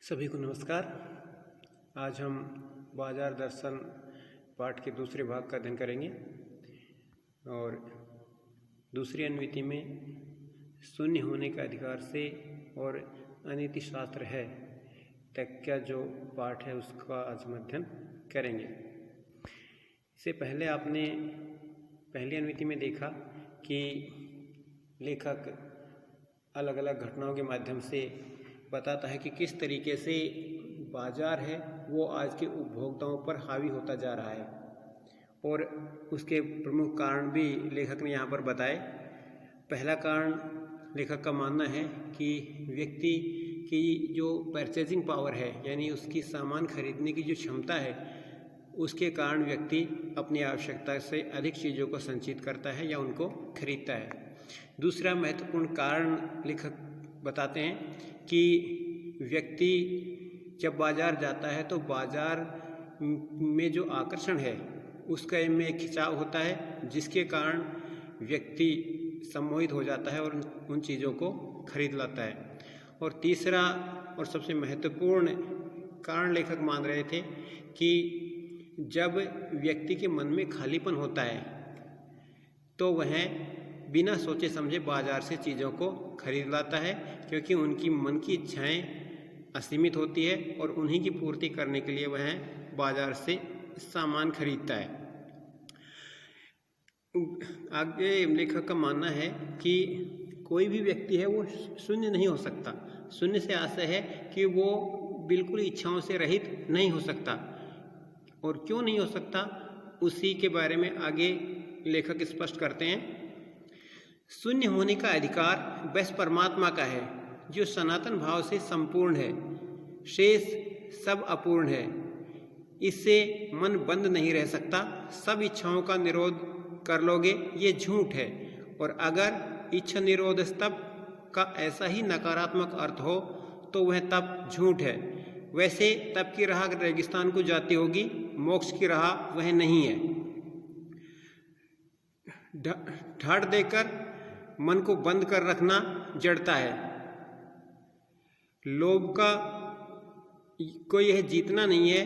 सभी को नमस्कार। आज हम बाजार दर्शन पाठ के दूसरे भाग का अध्ययन करेंगे और दूसरी अनुमिति में शून्य होने का अधिकार से और अनिति शास्त्र है तक का जो पाठ है उसका आज हम अध्ययन करेंगे। इससे पहले आपने पहली अनुमिति में देखा कि लेखक अलग अलग घटनाओं के माध्यम से बताता है कि किस तरीके से बाजार है वो आज के उपभोक्ताओं पर हावी होता जा रहा है और उसके प्रमुख कारण भी लेखक ने यहाँ पर बताए। पहला कारण लेखक का मानना है कि व्यक्ति की जो परचेजिंग पावर है यानी उसकी सामान खरीदने की जो क्षमता है उसके कारण व्यक्ति अपनी आवश्यकता से अधिक चीज़ों को संचित करता है या उनको खरीदता है। दूसरा महत्वपूर्ण कारण लेखक बताते हैं कि व्यक्ति जब बाज़ार जाता है तो बाज़ार में जो आकर्षण है उसका में एक खिंचाव होता है जिसके कारण व्यक्ति सम्मोहित हो जाता है और उन चीज़ों को खरीद लाता है। और तीसरा और सबसे महत्वपूर्ण कारण लेखक मान रहे थे कि जब व्यक्ति के मन में खालीपन होता है तो वह बिना सोचे समझे बाजार से चीज़ों को खरीद लाता है, क्योंकि उनकी मन की इच्छाएं असीमित होती है और उन्हीं की पूर्ति करने के लिए वह बाजार से सामान खरीदता है। आगे लेखक का मानना है कि कोई भी व्यक्ति है वो शून्य नहीं हो सकता। शून्य से आशय है कि वो बिल्कुल इच्छाओं से रहित नहीं हो सकता। और क्यों नहीं हो सकता उसी के बारे में आगे लेखक स्पष्ट करते हैं। शून्य होने का अधिकार बस परमात्मा का है जो सनातन भाव से संपूर्ण है, शेष सब अपूर्ण है। इससे मन बंद नहीं रह सकता। सब इच्छाओं का निरोध कर लोगे ये झूठ है। और अगर इच्छा निरोध तप का ऐसा ही नकारात्मक अर्थ हो तो वह तप झूठ है। वैसे तप की राह रेगिस्तान को जाती होगी, मोक्ष की राह वह नहीं है। ठाड़ देकर मन को बंद कर रखना जड़ता है। लोभ का को यह जीतना नहीं है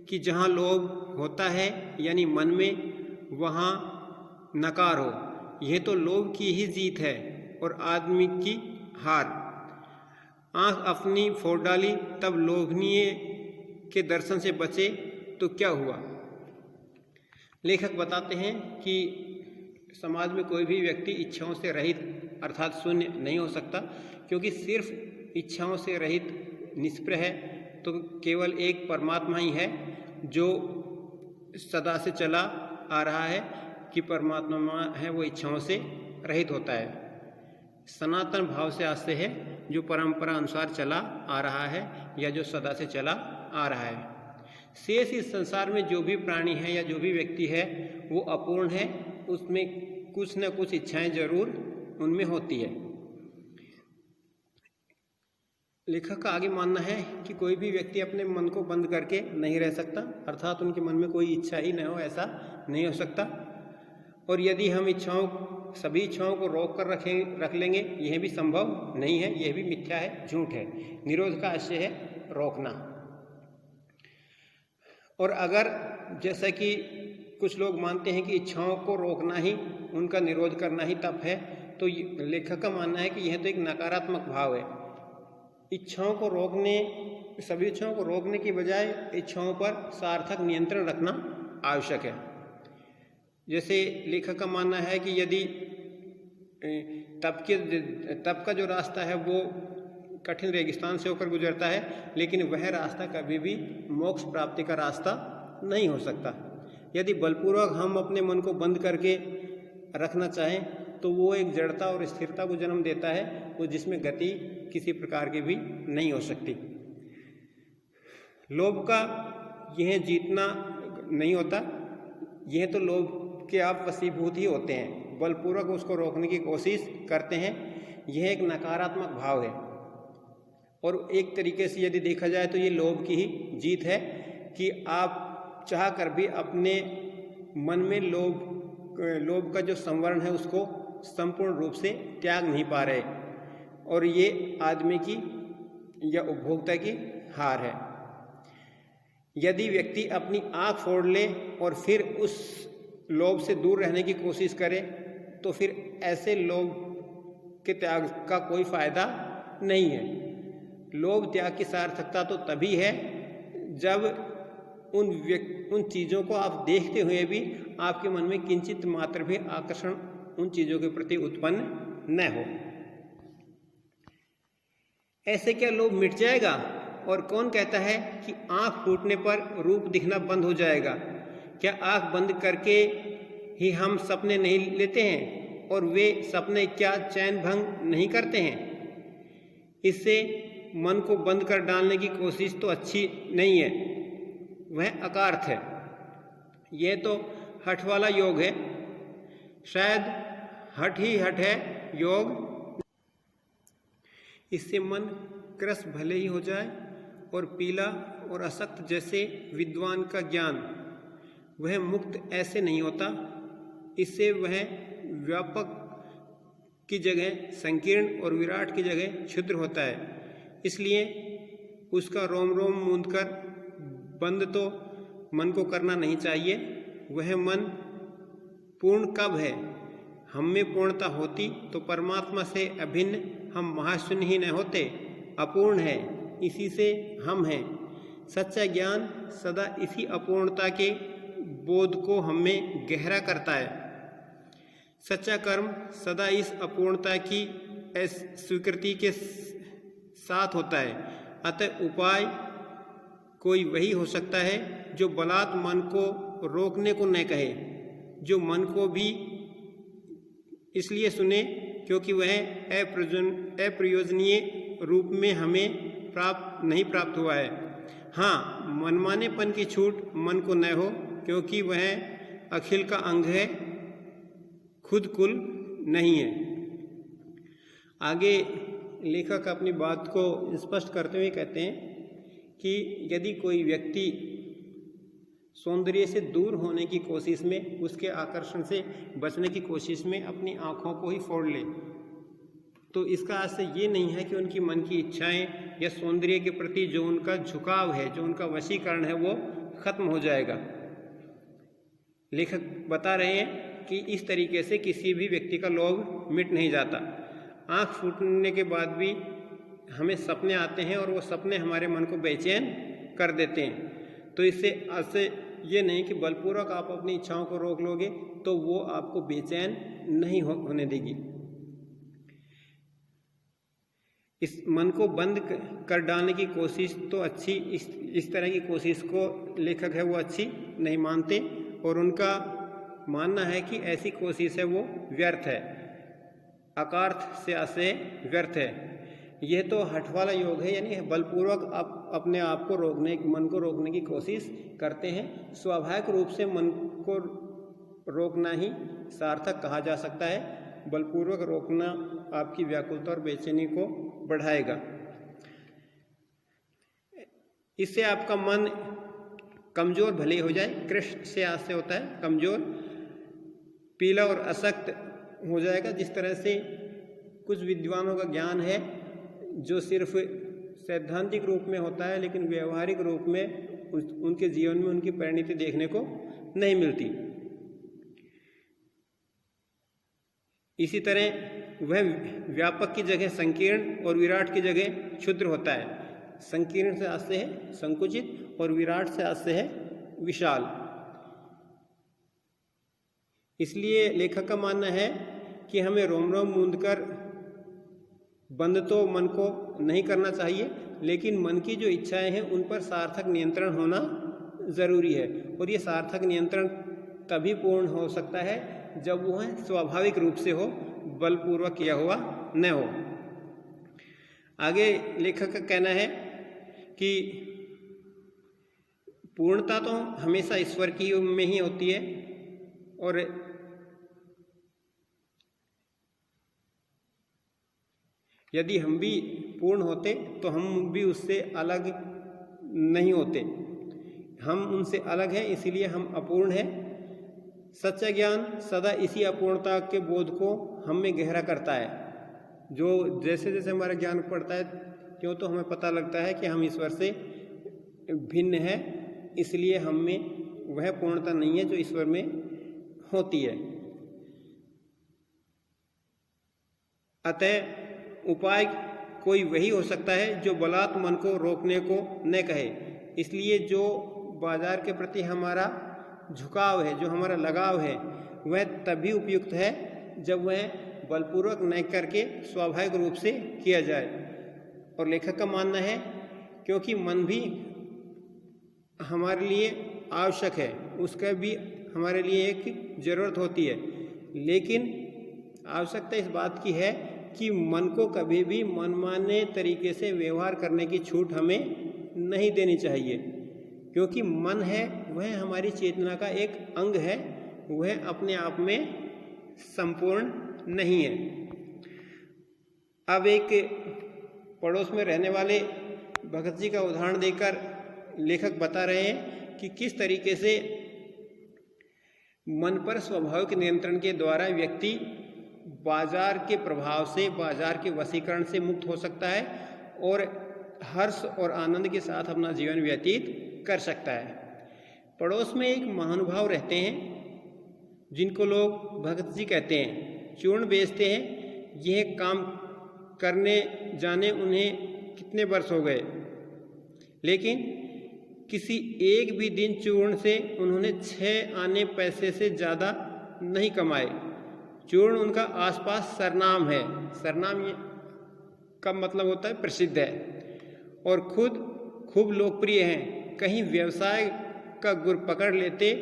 कि जहाँ लोभ होता है यानी मन में वहाँ नकार हो। यह तो लोभ की ही जीत है और आदमी की हार। आँख अपनी फोड़ डाली तब लोभनीय के दर्शन से बचे तो क्या हुआ। लेखक बताते हैं कि समाज में कोई भी व्यक्ति इच्छाओं से रहित अर्थात शून्य नहीं हो सकता, क्योंकि सिर्फ इच्छाओं से रहित निष्प्रह है तो केवल एक परमात्मा ही है जो सदा से चला आ रहा है कि परमात्मा है वो इच्छाओं से रहित होता है। सनातन भाव से आशय है जो परंपरा अनुसार चला आ रहा है या जो सदा से चला आ रहा है। शेष इस संसार में जो भी प्राणी है या जो भी व्यक्ति है वो अपूर्ण है, उसमें कुछ न कुछ इच्छाएं जरूर उनमें होती है। लेखक का आगे मानना है कि कोई भी व्यक्ति अपने मन को बंद करके नहीं रह सकता, अर्थात उनके मन में कोई इच्छा ही न हो ऐसा नहीं हो सकता। और यदि हम सभी इच्छाओं को रोक कर रख लेंगे यह भी संभव नहीं है, यह भी मिथ्या है, झूठ है। निरोध का आशय है रोकना। और अगर जैसा कि कुछ लोग मानते हैं कि इच्छाओं को रोकना ही उनका निरोध करना ही तप है, तो लेखक का मानना है कि यह तो एक नकारात्मक भाव है। सभी इच्छाओं को रोकने की बजाय इच्छाओं पर सार्थक नियंत्रण रखना आवश्यक है। जैसे लेखक का मानना है कि यदि तप का जो रास्ता है वो कठिन रेगिस्तान से होकर गुजरता है, लेकिन वह रास्ता कभी भी मोक्ष प्राप्ति का रास्ता नहीं हो सकता। यदि बलपूर्वक हम अपने मन को बंद करके रखना चाहें तो वो एक जड़ता और स्थिरता को जन्म देता है, वो जिसमें गति किसी प्रकार की भी नहीं हो सकती। लोभ का यह जीतना नहीं होता, यह तो लोभ के आप वशीभूत ही होते हैं, बलपूर्वक उसको रोकने की कोशिश करते हैं। यह एक नकारात्मक भाव है और एक तरीके से यदि देखा जाए तो ये लोभ की ही जीत है कि आप चाह कर भी अपने मन में लोभ का जो संवरण है उसको संपूर्ण रूप से त्याग नहीं पा रहे। और ये आदमी की या उपभोक्ता की हार है। यदि व्यक्ति अपनी आँख फोड़ ले और फिर उस लोभ से दूर रहने की कोशिश करे तो फिर ऐसे लोभ के त्याग का कोई फायदा नहीं है। लोभ त्याग की सार्थकता तो तभी है जब उन चीज़ों को आप देखते हुए भी आपके मन में किंचित मात्र भी आकर्षण उन चीज़ों के प्रति उत्पन्न न हो। ऐसे क्या लोभ मिट जाएगा? और कौन कहता है कि आँख फूटने पर रूप दिखना बंद हो जाएगा? क्या आँख बंद करके ही हम सपने नहीं लेते हैं और वे सपने क्या चैन भंग नहीं करते हैं? इससे मन को बंद कर डालने की कोशिश तो अच्छी नहीं है, वह अकार्थ है। यह तो हठ वाला योग है, शायद हठ ही हठ है योग। इससे मन क्रस भले ही हो जाए और पीला और असक्त जैसे विद्वान का ज्ञान, वह मुक्त ऐसे नहीं होता। इससे वह व्यापक की जगह संकीर्ण और विराट की जगह क्षुद्र होता है। इसलिए उसका रोम रोम मूंदकर बंद तो मन को करना नहीं चाहिए। वह मन पूर्ण कब है? हम में पूर्णता होती तो परमात्मा से अभिन्न हम महाशून्य ही न होते। अपूर्ण है, इसी से हम हैं। सच्चा ज्ञान सदा इसी अपूर्णता के बोध को हमें गहरा करता है। सच्चा कर्म सदा इस अपूर्णता की स्वीकृति के साथ होता है। अतः उपाय कोई वही हो सकता है जो बलात् मन को रोकने को न कहे, जो मन को भी इसलिए सुने क्योंकि वह अप्रयोजनीय रूप में हमें नहीं प्राप्त हुआ है। हाँ, मनमानेपन की छूट मन को न हो क्योंकि वह अखिल का अंग है, खुद कुल नहीं है। आगे लेखक अपनी बात को स्पष्ट करते हुए कहते हैं कि यदि कोई व्यक्ति सौंदर्य से दूर होने की कोशिश में, उसके आकर्षण से बचने की कोशिश में अपनी आँखों को ही फोड़ ले, तो इसका अर्थ ये नहीं है कि उनकी मन की इच्छाएं या सौंदर्य के प्रति जो उनका झुकाव है, जो उनका वशीकरण है, वो खत्म हो जाएगा। लेखक बता रहे हैं कि इस तरीके से किसी भी व्यक्ति का लोभ मिट नहीं जाता। आँख फूटने के बाद भी हमें सपने आते हैं और वो सपने हमारे मन को बेचैन कर देते हैं। तो इससे अर्थ ये नहीं कि बलपूर्वक आप अपनी इच्छाओं को रोक लोगे तो वो आपको बेचैन नहीं होने देगी। इस मन को बंद कर डालने की कोशिश तो अच्छी, इस तरह की कोशिश को लेखक है वो अच्छी नहीं मानते और उनका मानना है कि ऐसी कोशिश है वो व्यर्थ है, अकार्थ से आशय व्यर्थ है। यह तो हठ वाला योग है, यानी बलपूर्वक आप अपने आप को रोकने, मन को रोकने की कोशिश करते हैं। स्वाभाविक रूप से मन को रोकना ही सार्थक कहा जा सकता है। बलपूर्वक रोकना आपकी व्याकुलता और बेचैनी को बढ़ाएगा। इससे आपका मन कमजोर भले हो जाए, कृष्ण से आशय होता है कमजोर, पीला और असक्त हो जाएगा। जिस तरह से कुछ विद्वानों का ज्ञान है जो सिर्फ सैद्धांतिक रूप में होता है लेकिन व्यवहारिक रूप में उनके जीवन में उनकी परिणति देखने को नहीं मिलती। इसी तरह वह व्यापक की जगह संकीर्ण और विराट की जगह क्षुद्र होता है। संकीर्ण से आशय है संकुचित और विराट से आशय है विशाल। इसलिए लेखक का मानना है कि हमें रोम रोम मूंदकर बंद तो मन को नहीं करना चाहिए, लेकिन मन की जो इच्छाएं हैं उन पर सार्थक नियंत्रण होना ज़रूरी है। और ये सार्थक नियंत्रण तभी पूर्ण हो सकता है जब वह स्वाभाविक रूप से हो, बलपूर्वक किया हुआ न हो। आगे लेखक का कहना है कि पूर्णता तो हमेशा ईश्वर की में ही होती है और यदि हम भी पूर्ण होते तो हम भी उससे अलग नहीं होते। हम उनसे अलग हैं, इसीलिए हम अपूर्ण हैं। सच्चा ज्ञान सदा इसी अपूर्णता के बोध को हम में गहरा करता है। जो जैसे जैसे हमारा ज्ञान बढ़ता है क्यों? तो हमें पता लगता है कि हम ईश्वर से भिन्न है, इसलिए हम में वह पूर्णता नहीं है जो ईश्वर में होती है। अतः उपाय कोई वही हो सकता है जो बलात् मन को रोकने को न कहे। इसलिए जो बाजार के प्रति हमारा झुकाव है, जो हमारा लगाव है, वह तभी उपयुक्त है जब वह बलपूर्वक न करके स्वाभाविक रूप से किया जाए। और लेखक का मानना है क्योंकि मन भी हमारे लिए आवश्यक है, उसका भी हमारे लिए एक ज़रूरत होती है, लेकिन आवश्यकता इस बात की है कि मन को कभी भी मनमाने तरीके से व्यवहार करने की छूट हमें नहीं देनी चाहिए, क्योंकि मन है वह हमारी चेतना का एक अंग है, वह अपने आप में संपूर्ण नहीं है। अब एक पड़ोस में रहने वाले भगत जी का उदाहरण देकर लेखक बता रहे हैं कि किस तरीके से मन पर स्वाभाविक नियंत्रण के द्वारा व्यक्ति बाजार के प्रभाव से, बाजार के वशीकरण से मुक्त हो सकता है और हर्ष और आनंद के साथ अपना जीवन व्यतीत कर सकता है। पड़ोस में एक महानुभाव रहते हैं जिनको लोग भगत जी कहते हैं, चूर्ण बेचते हैं। यह काम करने जाने उन्हें कितने वर्ष हो गए, लेकिन किसी एक भी दिन चूर्ण से उन्होंने 6 आने पैसे से ज़्यादा नहीं कमाए। चूर्ण उनका आसपास सरनाम है। सरनाम का मतलब होता है प्रसिद्ध है, और खुद खूब लोकप्रिय हैं। कहीं व्यवसाय का गुर पकड़ लेते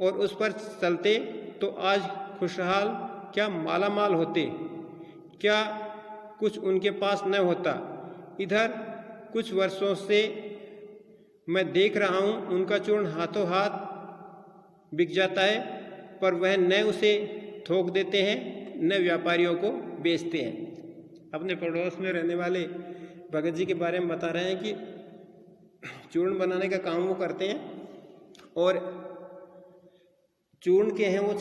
और उस पर चलते तो आज खुशहाल क्या मालामाल होते, क्या कुछ उनके पास न होता। इधर कुछ वर्षों से मैं देख रहा हूँ उनका चूर्ण हाथों हाथ बिक जाता है, पर वह न उसे थोक देते हैं न व्यापारियों को बेचते हैं। अपने पड़ोस में रहने वाले भगत जी के बारे में बता रहे हैं कि चूर्ण बनाने का काम वो करते हैं और चूर्ण के हैं वो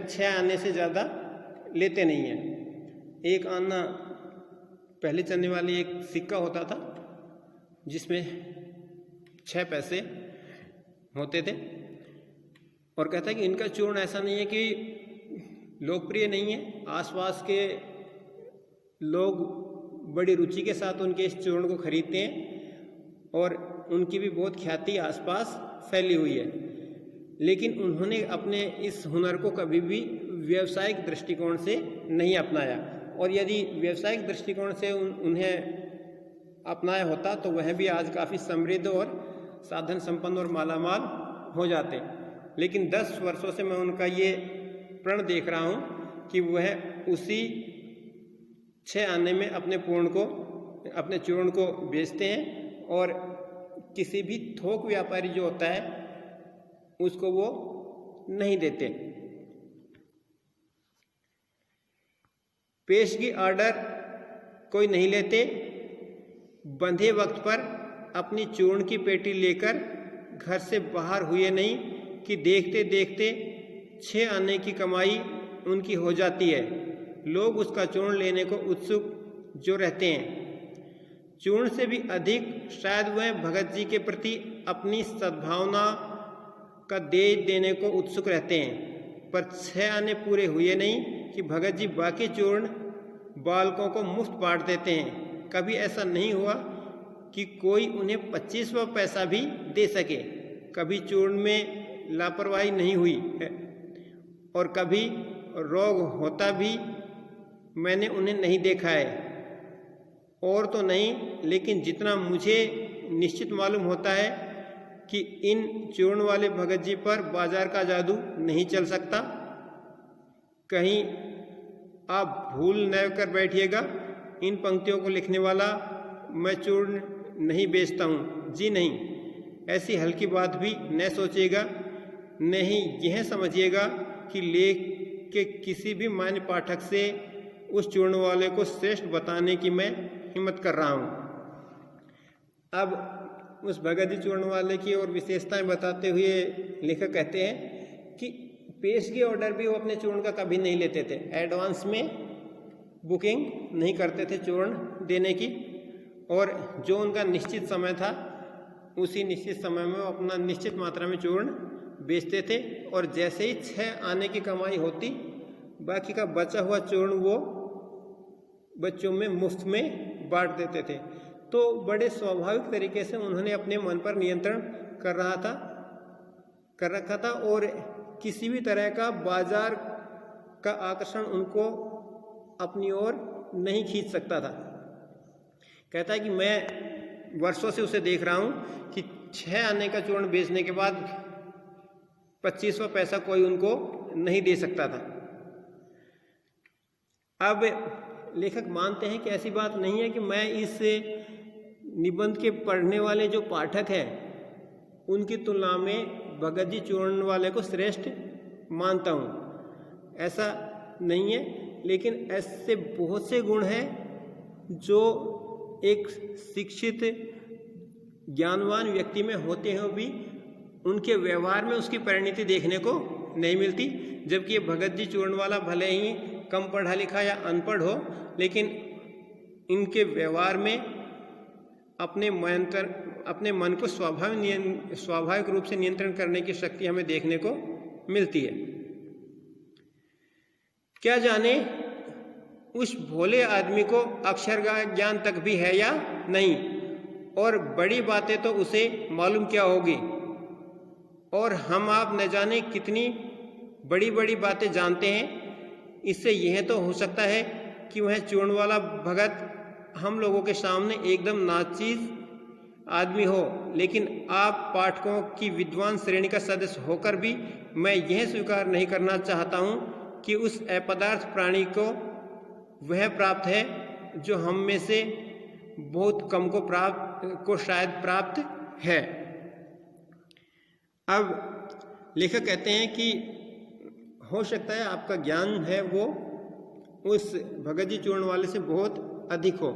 6 आने से ज़्यादा लेते नहीं हैं। एक आना पहले चलने वाली एक सिक्का होता था जिसमें 6 पैसे होते थे, और कहता है कि इनका चूर्ण ऐसा नहीं है कि लोकप्रिय नहीं है, आसपास के लोग बड़ी रुचि के साथ उनके इस चूर्ण को खरीदते हैं और उनकी भी बहुत ख्याति आसपास फैली हुई है। लेकिन उन्होंने अपने इस हुनर को कभी भी व्यावसायिक दृष्टिकोण से नहीं अपनाया, और यदि व्यावसायिक दृष्टिकोण से उन्हें अपनाया होता तो वह भी आज काफ़ी समृद्ध और साधन संपन्न और मालामाल हो जाते। लेकिन 10 वर्षों से मैं उनका ये प्रण देख रहा हूँ कि वह उसी 6 आने में अपने चूर्ण को बेचते हैं और किसी भी थोक व्यापारी जो होता है उसको वो नहीं देते। पेशगी ऑर्डर कोई नहीं लेते, बंधे वक्त पर अपनी चूर्ण की पेटी लेकर घर से बाहर हुए नहीं कि देखते देखते 6 आने की कमाई उनकी हो जाती है। लोग उसका चूर्ण लेने को उत्सुक जो रहते हैं। चूर्ण से भी अधिक शायद वह भगत जी के प्रति अपनी सद्भावना का दे देने को उत्सुक रहते हैं। पर 6 आने पूरे हुए नहीं कि भगत जी बाकी चूर्ण बालकों को मुफ्त बांट देते हैं। कभी ऐसा नहीं हुआ कि कोई उन्हें 25वां पैसा भी दे सके। कभी चूर्ण में लापरवाही नहीं हुई है, और कभी रोग होता भी मैंने उन्हें नहीं देखा है। और तो नहीं, लेकिन जितना मुझे निश्चित मालूम होता है कि इन चूर्ण वाले भगत जी पर बाजार का जादू नहीं चल सकता। कहीं आप भूल न कर बैठिएगा, इन पंक्तियों को लिखने वाला मैं चूर्ण नहीं बेचता हूँ, जी नहीं। ऐसी हल्की बात भी न सोचिएगा, नहीं यह समझिएगा कि लेख के किसी भी मान्य पाठक से उस चूर्ण वाले को श्रेष्ठ बताने की मैं हिम्मत कर रहा हूँ। अब उस भगत जी चूर्ण वाले की और विशेषताएं बताते हुए लेखक कहते हैं कि पेशगी ऑर्डर भी वो अपने चूर्ण का कभी नहीं लेते थे। एडवांस में बुकिंग नहीं करते थे चूर्ण देने की, और जो उनका निश्चित समय था उसी निश्चित समय में वो अपना निश्चित मात्रा में चूर्ण बेचते थे और जैसे ही 6 आने की कमाई होती बाकी का बचा हुआ चूर्ण वो बच्चों में मुफ्त में बांट देते थे। तो बड़े स्वाभाविक तरीके से उन्होंने अपने मन पर नियंत्रण कर रखा था और किसी भी तरह का बाजार का आकर्षण उनको अपनी ओर नहीं खींच सकता था। कहता है कि मैं वर्षों से उसे देख रहा हूँ कि 6 आने का चूर्ण बेचने के बाद 25वां पैसा कोई उनको नहीं दे सकता था। अब लेखक मानते हैं कि ऐसी बात नहीं है कि मैं इस निबंध के पढ़ने वाले जो पाठक हैं उनकी तुलना में भगत जी चूर्ण वाले को श्रेष्ठ मानता हूँ, ऐसा नहीं है। लेकिन ऐसे बहुत से गुण हैं जो एक शिक्षित ज्ञानवान व्यक्ति में होते हैं भी उनके व्यवहार में उसकी परिणति देखने को नहीं मिलती। जबकि ये भगत जी चूर्ण वाला भले ही कम पढ़ा लिखा या अनपढ़ हो, लेकिन इनके व्यवहार में अपने मन को स्वाभाविक रूप से नियंत्रण करने की शक्ति हमें देखने को मिलती है। क्या जाने उस भोले आदमी को अक्षर का ज्ञान तक भी है या नहीं, और बड़ी बातें तो उसे मालूम क्या होगी, और हम आप न जाने कितनी बड़ी बड़ी बातें जानते हैं। इससे यह तो हो सकता है कि वह चूर्ण वाला भगत हम लोगों के सामने एकदम नाचीज आदमी हो, लेकिन आप पाठकों की विद्वान श्रेणी का सदस्य होकर भी मैं यह स्वीकार नहीं करना चाहता हूँ कि उस अपदार्थ प्राणी को वह प्राप्त है जो हम में से बहुत कम को शायद प्राप्त है। अब लेखक कहते हैं कि हो सकता है आपका ज्ञान है वो उस भगत जी चूर्ण वाले से बहुत अधिक हो,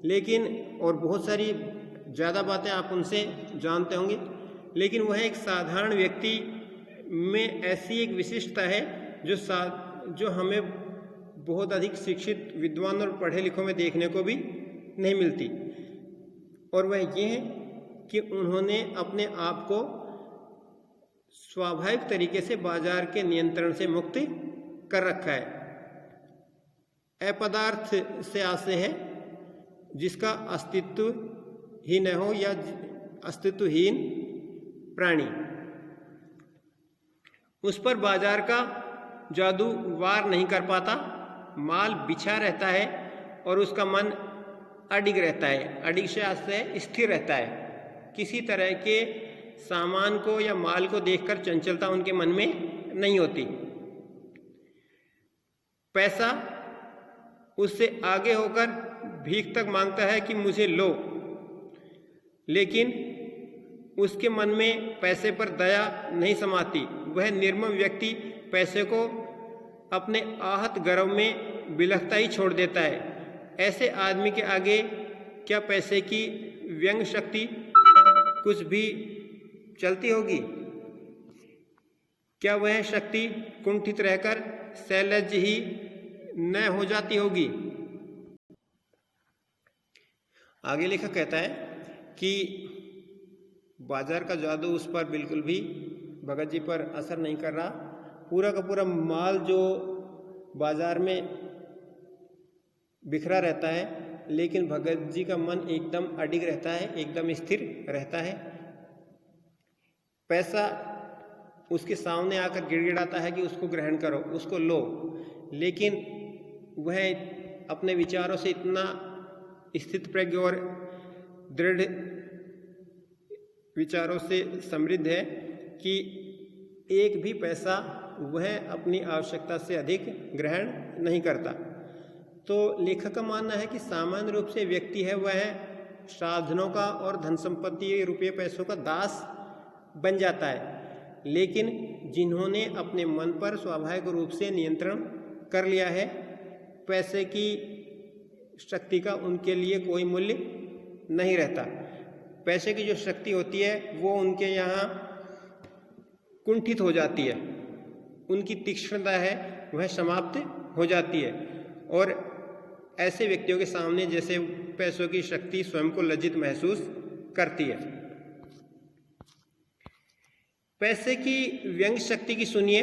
लेकिन और बहुत सारी ज़्यादा बातें आप उनसे जानते होंगे, लेकिन वह एक साधारण व्यक्ति में ऐसी एक विशिष्टता है जो हमें बहुत अधिक शिक्षित विद्वान और पढ़े लिखों में देखने को भी नहीं मिलती। और वह ये है कि उन्होंने अपने आप को स्वाभाविक तरीके से बाजार के नियंत्रण से मुक्त कर रखा है। अपदार्थ से आशय है जिसका अस्तित्व ही न हो या अस्तित्वहीन प्राणी, उस पर बाजार का जादू वार नहीं कर पाता। माल बिछा रहता है और उसका मन अडिग रहता है। अडिग से आशय स्थिर रहता है। किसी तरह के सामान को या माल को देखकर चंचलता उनके मन में नहीं होती। पैसा उससे आगे होकर भीख तक मांगता है कि मुझे लो, लेकिन उसके मन में पैसे पर दया नहीं समाती। वह निर्मम व्यक्ति पैसे को अपने आहत गर्व में बिलखता ही छोड़ देता है। ऐसे आदमी के आगे क्या पैसे की व्यंग शक्ति कुछ भी चलती होगी? क्या वह शक्ति कुंठित रहकर शैलज ही न हो जाती होगी? आगे लेखक कहता है कि बाजार का जादू उस पर बिल्कुल भी भगत जी पर असर नहीं कर रहा। पूरा का पूरा माल जो बाजार में बिखरा रहता है, लेकिन भगत जी का मन एकदम अडिग रहता है, एकदम स्थिर रहता है। पैसा उसके सामने आकर गिड़गिड़ाता है कि उसको ग्रहण करो, उसको लो, लेकिन वह अपने विचारों से इतना स्थित प्रज्ञ और दृढ़ विचारों से समृद्ध है कि एक भी पैसा वह अपनी आवश्यकता से अधिक ग्रहण नहीं करता। तो लेखक का मानना है कि सामान्य रूप से व्यक्ति है वह साधनों का और धन संपत्ति रुपये पैसों का दास बन जाता है, लेकिन जिन्होंने अपने मन पर स्वाभाविक रूप से नियंत्रण कर लिया है, पैसे की शक्ति का उनके लिए कोई मूल्य नहीं रहता। पैसे की जो शक्ति होती है वो उनके यहाँ कुंठित हो जाती है, उनकी तीक्ष्णता है वह समाप्त हो जाती है। और ऐसे व्यक्तियों के सामने जैसे पैसों की शक्ति स्वयं को लज्जित महसूस करती है। पैसे की व्यंग शक्ति की सुनिए,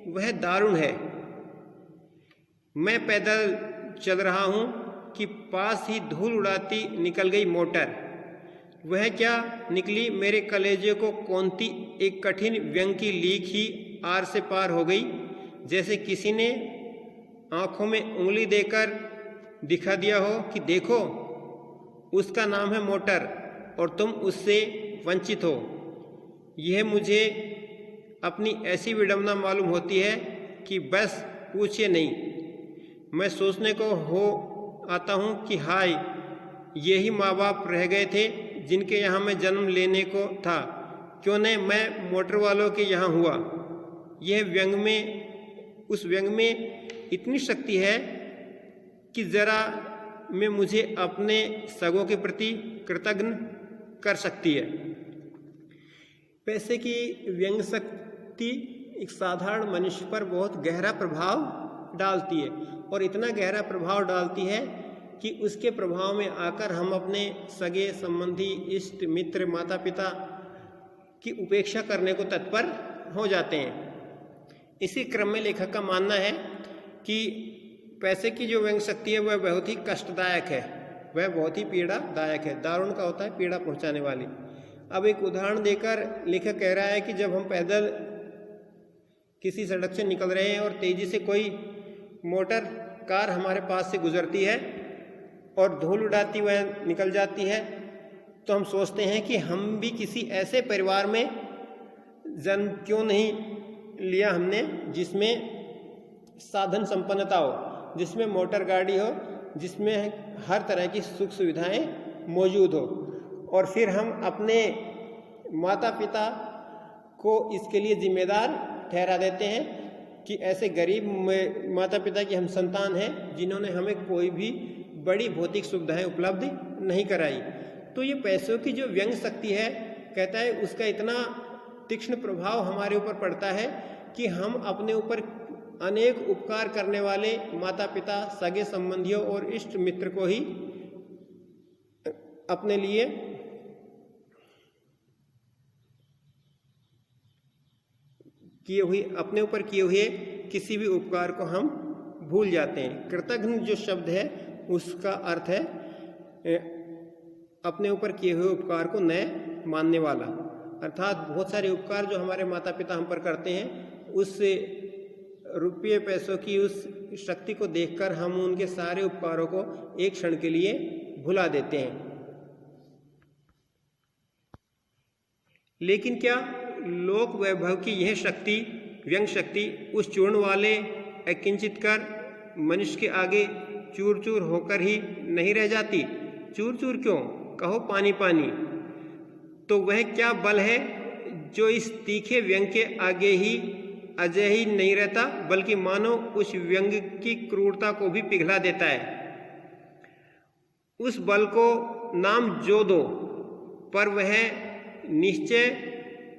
वह दारुण है। मैं पैदल चल रहा हूँ कि पास ही धूल उड़ाती निकल गई मोटर। वह क्या निकली, मेरे कलेजे को कौनती एक कठिन व्यंग की लीक ही आर से पार हो गई, जैसे किसी ने आंखों में उंगली देकर दिखा दिया हो कि देखो, उसका नाम है मोटर और तुम उससे वंचित हो। यह मुझे अपनी ऐसी विडंबना मालूम होती है कि बस पूछिए नहीं। मैं सोचने को हो आता हूँ कि हाय, यही माँ बाप रह गए थे जिनके यहाँ मैं जन्म लेने को था। क्यों न मैं मोटर वालों के यहाँ हुआ। यह व्यंग में, उस व्यंग में इतनी शक्ति है कि जरा में मुझे अपने सगों के प्रति कृतज्ञ कर सकती है। पैसे की व्यंग शक्ति एक साधारण मनुष्य पर बहुत गहरा प्रभाव डालती है और इतना गहरा प्रभाव डालती है कि उसके प्रभाव में आकर हम अपने सगे संबंधी, इष्ट मित्र, माता पिता की उपेक्षा करने को तत्पर हो जाते हैं। इसी क्रम में लेखक का मानना है कि पैसे की जो व्यंग शक्ति है वह बहुत ही कष्टदायक है, वह बहुत ही पीड़ादायक है। दारुण का होता है पीड़ा पहुंचाने वाली। अब एक उदाहरण देकर लेखक कह रहा है कि जब हम पैदल किसी सड़क से निकल रहे हैं और तेजी से कोई मोटर कार हमारे पास से गुजरती है और धूल उड़ाती वह निकल जाती है, तो हम सोचते हैं कि हम भी किसी ऐसे परिवार में जन्म क्यों नहीं लिया हमने जिसमें साधन संपन्नता हो, जिसमें मोटर गाड़ी हो, जिसमें हर तरह की सुख सुविधाएं मौजूद हो। और फिर हम अपने माता पिता को इसके लिए जिम्मेदार ठहरा देते हैं कि ऐसे गरीब माता पिता की हम संतान हैं जिन्होंने हमें कोई भी बड़ी भौतिक सुविधाएं उपलब्ध नहीं कराई। तो ये पैसों की जो व्यंग शक्ति है, कहता है उसका इतना तीक्ष्ण प्रभाव हमारे ऊपर पड़ता है कि हम अपने ऊपर अनेक उपकार करने वाले माता पिता, सगे संबंधियों और इष्ट मित्र को ही अपने लिए अपने ऊपर किए हुए किसी भी उपकार को हम भूल जाते हैं। कृतज्ञ जो शब्द है उसका अर्थ है अपने ऊपर किए हुए उपकार को न मानने वाला, अर्थात बहुत सारे उपकार जो हमारे माता पिता हम पर करते हैं उस रुपये पैसों की उस शक्ति को देखकर हम उनके सारे उपकारों को एक क्षण के लिए भुला देते हैं। लेकिन क्या लोक वैभव की यह शक्ति, व्यंग शक्ति, उस चूर्ण वाले अकिंचित कर मनुष्य के आगे चूर चूर होकर ही नहीं रह जाती? चूर चूर क्यों, कहो पानी पानी। तो वह क्या बल है जो इस तीखे व्यंग के आगे ही अजय ही नहीं रहता, बल्कि मानो उस व्यंग की क्रूरता को भी पिघला देता है। उस बल को नाम जो दो, पर वह निश्चय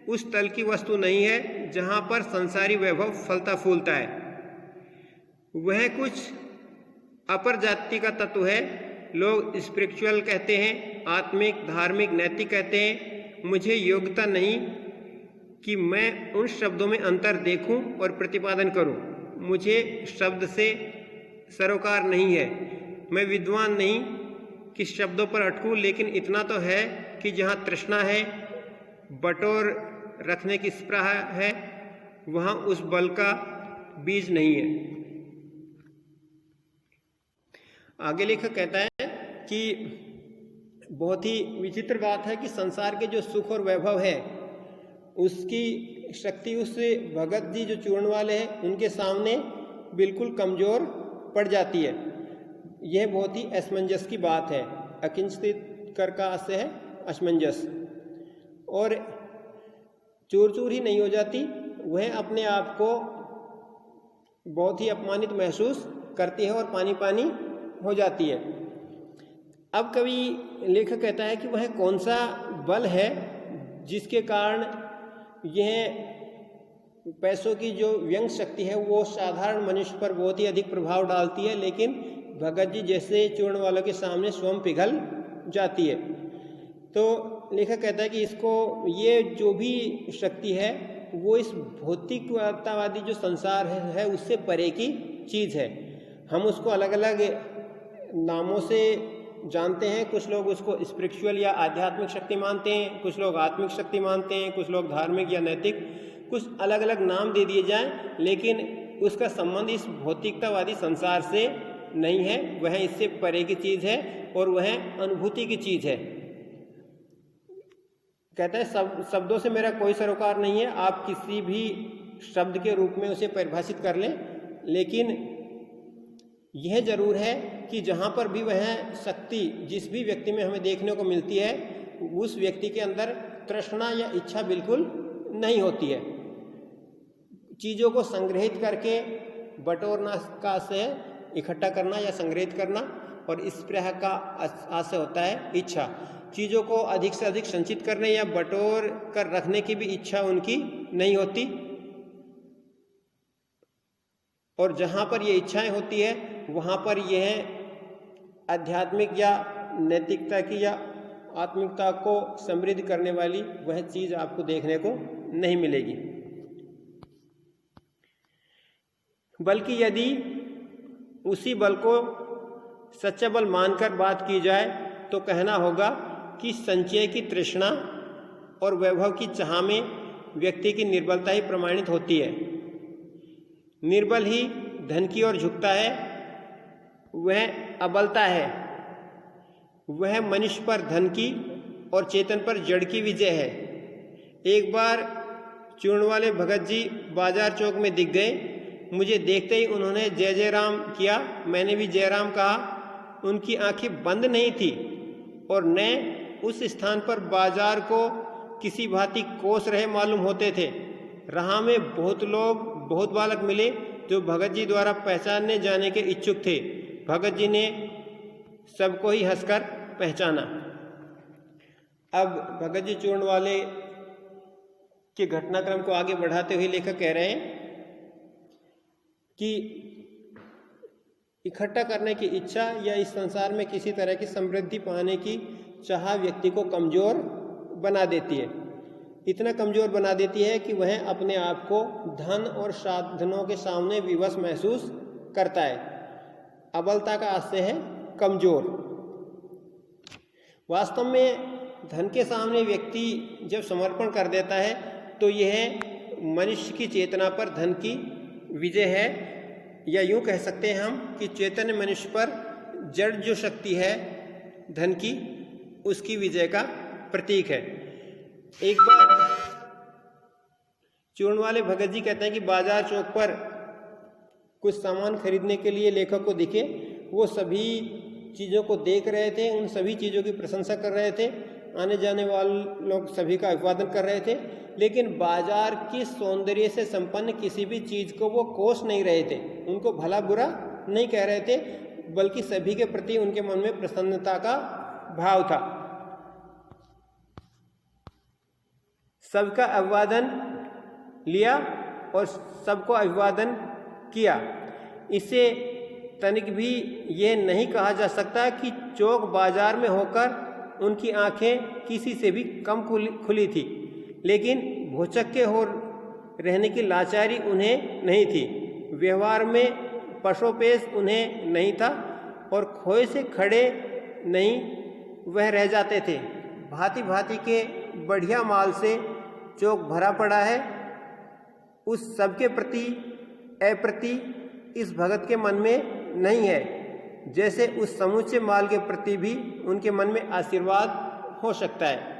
उस तल की वस्तु नहीं है जहाँ पर संसारी वैभव फलता फूलता है। वह कुछ अपर जाति का तत्व है। लोग स्पिरिचुअल कहते हैं, आत्मिक, धार्मिक, नैतिक कहते हैं। मुझे योग्यता नहीं कि मैं उन शब्दों में अंतर देखूं और प्रतिपादन करूं। मुझे शब्द से सरोकार नहीं है। मैं विद्वान नहीं कि शब्दों पर अटकूं, लेकिन इतना तो है कि जहाँ तृष्णा है, बटोर रखने की स्पृहा है, वहाँ उस बल का बीज नहीं है। आगे लेखक कहता है कि बहुत ही विचित्र बात है कि संसार के जो सुख और वैभव है उसकी शक्ति उस भगत जी जो चूर्ण वाले हैं उनके सामने बिल्कुल कमज़ोर पड़ जाती है। यह बहुत ही असमंजस की बात है। अकिंचित कर का आशय है असमंजस। और चूर चूर ही नहीं हो जाती, वह अपने आप को बहुत ही अपमानित महसूस करती है और पानी पानी हो जाती है। अब कवि लेखक कहता है कि वह कौन सा बल है जिसके कारण यह पैसों की जो व्यंग शक्ति है वो साधारण मनुष्य पर बहुत ही अधिक प्रभाव डालती है, लेकिन भगत जी जैसे चूर्ण वालों के सामने स्वयं पिघल जाती है। तो लेखक कहता है कि इसको ये जो भी शक्ति है वो इस भौतिकतावादी जो संसार है उससे परे की चीज़ है। हम उसको अलग अलग नामों से जानते हैं। कुछ लोग उसको स्पिरिचुअल या आध्यात्मिक शक्ति मानते हैं, कुछ लोग आत्मिक शक्ति मानते हैं, कुछ लोग धार्मिक या नैतिक, कुछ अलग अलग नाम दे दिए जाएं, लेकिन उसका संबंध इस भौतिकतावादी संसार से नहीं है। वह इससे परे की चीज़ है और वह अनुभूति की चीज़ है। कहता है शब्दों से मेरा कोई सरोकार नहीं है, आप किसी भी शब्द के रूप में उसे परिभाषित कर लें, लेकिन यह जरूर है कि जहाँ पर भी वह शक्ति जिस भी व्यक्ति में हमें देखने को मिलती है उस व्यक्ति के अंदर तृष्णा या इच्छा बिल्कुल नहीं होती है। चीज़ों को संग्रहित करके बटोरना का से इकट्ठा करना या संग्रहित करना, और इस प्रकार का आशय होता है इच्छा। चीज़ों को अधिक से अधिक संचित करने या बटोर कर रखने की भी इच्छा उनकी नहीं होती। और जहाँ पर ये इच्छाएं होती है वहाँ पर यह आध्यात्मिक या नैतिकता की या आत्मिकता को समृद्ध करने वाली वह चीज़ आपको देखने को नहीं मिलेगी। बल्कि यदि उसी बल को सच्चा बल मानकर बात की जाए तो कहना होगा कि संचय की तृष्णा और वैभव की चाह में व्यक्ति की निर्बलता ही प्रमाणित होती है। निर्बल ही धन की ओर झुकता है, वह अबलता है। वह मनुष्य पर धन की और चेतन पर जड़ की विजय है। एक बार चूर्ण वाले भगत जी बाजार चौक में दिख गए। मुझे देखते ही उन्होंने जय जय राम किया। मैंने भी जय राम कहा। उनकी आंखें बंद नहीं थी और न उस स्थान पर बाजार को किसी भांति कोस रहे मालूम होते थे। राह में बहुत लोग, बहुत बालक मिले जो भगत जी द्वारा पहचानने जाने के इच्छुक थे। भगत जी ने सबको ही हंसकर पहचाना। अब भगत जी चूर्ण वाले के घटनाक्रम को आगे बढ़ाते हुए लेखक कह रहे हैं कि इकट्ठा करने की इच्छा या इस संसार में किसी तरह की समृद्धि पाने की चाह व्यक्ति को कमज़ोर बना देती है। इतना कमज़ोर बना देती है कि वह अपने आप को धन और साधनों के सामने विवश महसूस करता है। अबलता का आशय है कमज़ोर। वास्तव में धन के सामने व्यक्ति जब समर्पण कर देता है तो यह मनुष्य की चेतना पर धन की विजय है, या यूँ कह सकते हैं हम कि चैतन्य मनुष्य पर जड़ जो शक्ति है धन की, उसकी विजय का प्रतीक है। एक बार चूर्ण वाले भगत जी कहते हैं कि बाजार चौक पर कुछ सामान खरीदने के लिए लेखक को दिखे। वो सभी चीज़ों को देख रहे थे, उन सभी चीज़ों की प्रशंसा कर रहे थे, आने जाने वाले लोग सभी का अभिवादन कर रहे थे, लेकिन बाजार की सौंदर्य से संपन्न किसी भी चीज़ को वो कोस नहीं रहे थे, उनको भला बुरा नहीं कह रहे थे, बल्कि सभी के प्रति उनके मन में प्रसन्नता का भाव था। सबका अभिवादन लिया और सबको अभिवादन किया। इससे तनिक भी ये नहीं कहा जा सकता कि चौक बाजार में होकर उनकी आंखें किसी से भी कम खुली थी, लेकिन भौचक्के हो रहने की लाचारी उन्हें नहीं थी। व्यवहार में पशोपेश उन्हें नहीं था और खोए से खड़े नहीं वह रह जाते थे। भांति भांति के बढ़िया माल से चौक भरा पड़ा है। उस सबके प्रति अप्रति इस भगत के मन में नहीं है, जैसे उस समूचे माल के प्रति भी उनके मन में आशीर्वाद हो सकता है।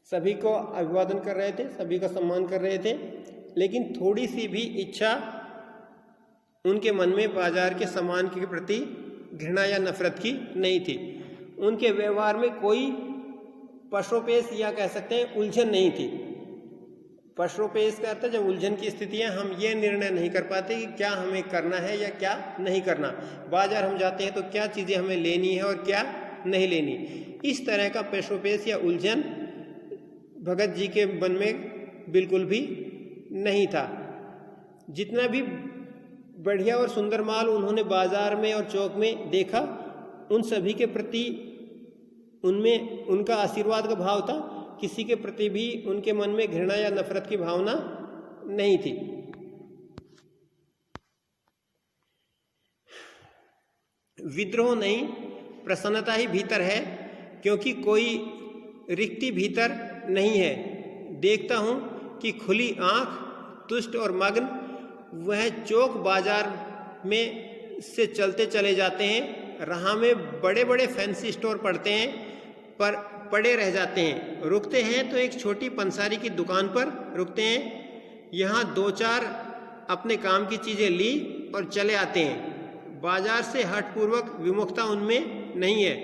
सभी को अभिवादन कर रहे थे, सभी का सम्मान कर रहे थे, लेकिन थोड़ी सी भी इच्छा उनके मन में बाजार के सामान के प्रति घृणा या नफरत की नहीं थी। उनके व्यवहार में कोई पशोपेश या कह सकते हैं उलझन नहीं थी। पशोपेश का अर्थ जब उलझन की स्थितियां, हम ये निर्णय नहीं कर पाते कि क्या हमें करना है या क्या नहीं करना। बाजार हम जाते हैं तो क्या चीज़ें हमें लेनी है और क्या नहीं लेनी, इस तरह का पशोपेश या उलझन भगत जी के मन में बिल्कुल भी नहीं था। जितना भी बढ़िया और सुंदर माल उन्होंने बाजार में और चौक में देखा, उन सभी के प्रति उनमें उनका आशीर्वाद का भाव था। किसी के प्रति भी उनके मन में घृणा या नफरत की भावना नहीं थी। विद्रोह नहीं, प्रसन्नता ही भीतर है, क्योंकि कोई रिक्ति भीतर नहीं है। देखता हूँ कि खुली आँख, तुष्ट और मग्न वह चौक बाजार में से चलते चले जाते हैं। राह में बड़े बड़े फैंसी स्टोर पड़ते हैं, पर पड़े रह जाते हैं। रुकते हैं तो एक छोटी पंसारी की दुकान पर रुकते हैं। यहाँ 2-4 अपने काम की चीज़ें ली और चले आते हैं। बाजार से हठपूर्वक विमुखता उनमें नहीं है,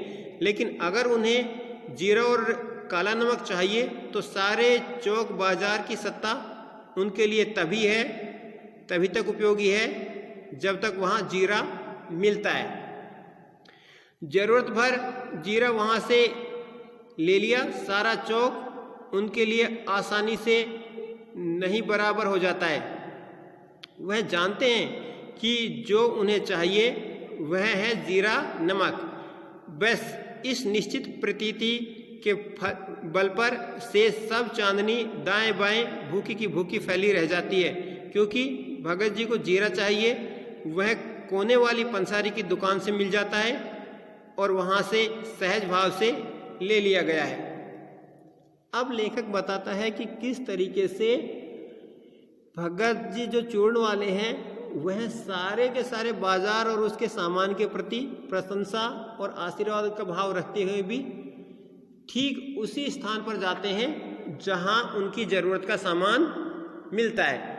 लेकिन अगर उन्हें जीरा और काला नमक चाहिए तो सारे चौक बाजार की सत्ता उनके लिए तभी तक उपयोगी है जब तक वहाँ जीरा मिलता है। जरूरत भर जीरा वहाँ से ले लिया, सारा चौक उनके लिए आसानी से नहीं बराबर हो जाता है। वह जानते हैं कि जो उन्हें चाहिए वह है जीरा नमक। बस इस निश्चित प्रतीति के बल पर से सब चांदनी दाएं बाएं भूखी की भूखी फैली रह जाती है। क्योंकि भगत जी को जीरा चाहिए, वह कोने वाली पंसारी की दुकान से मिल जाता है और वहाँ से सहज भाव से ले लिया गया है। अब लेखक बताता है कि किस तरीके से भगत जी जो चूर्ण वाले हैं वह सारे के सारे बाजार और उसके सामान के प्रति प्रशंसा और आशीर्वाद का भाव रखते हुए भी ठीक उसी स्थान पर जाते हैं जहां उनकी ज़रूरत का सामान मिलता है।